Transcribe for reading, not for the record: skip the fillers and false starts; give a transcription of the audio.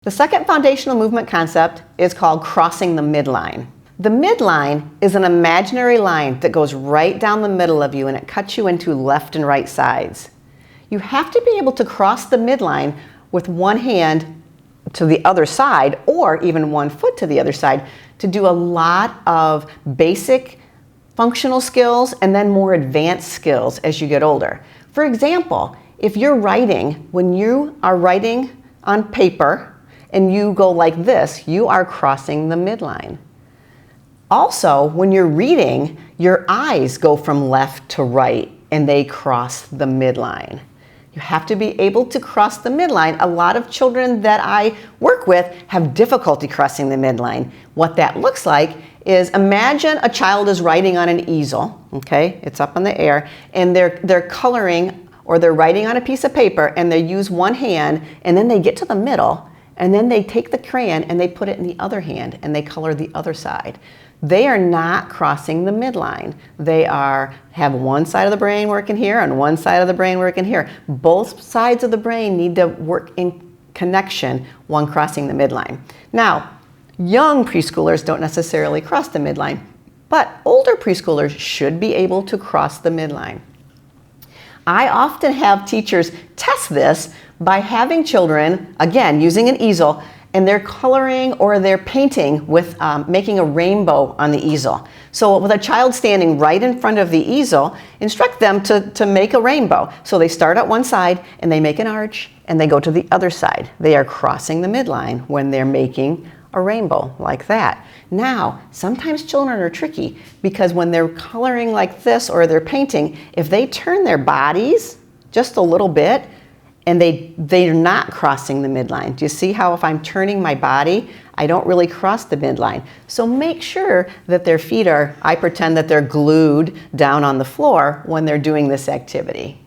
The second foundational movement concept is called crossing the midline. The midline is an imaginary line that goes right down the middle of you and it cuts you into left and right sides. You have to be able to cross the midline with one hand to the other side or even one foot to the other side to do a lot of basic functional skills and then more advanced skills as you get older. For example, if you're writing, when you are writing on paper and you go like this, you are crossing the midline. Also, when you're reading, your eyes go from left to right and they cross the midline. You have to be able to cross the midline. A lot of children that I work with have difficulty crossing the midline. What that looks like is, imagine a child is writing on an easel, okay? It's up in the air, and they're coloring or they're writing on a piece of paper and they use one hand and then they get to the middle and then they take the crayon and they put it in the other hand and they color the other side. They are not crossing the midline. They have one side of the brain working here and one side of the brain working here. Both sides of the brain need to work in connection, one crossing the midline. Now, young preschoolers don't necessarily cross the midline, but older preschoolers should be able to cross the midline. I often have teachers test this by having children, again, using an easel, and they're coloring or they're painting with making a rainbow on the easel. So with a child standing right in front of the easel, instruct them to make a rainbow. So they start at one side and they make an arch and they go to the other side. They are crossing the midline when they're making a rainbow like that. Now, sometimes children are tricky because when they're coloring like this or they're painting, if they turn their bodies just a little bit, and they're not crossing the midline. Do you see how if I'm turning my body, I don't really cross the midline? So make sure that their feet I pretend that they're glued down on the floor when they're doing this activity.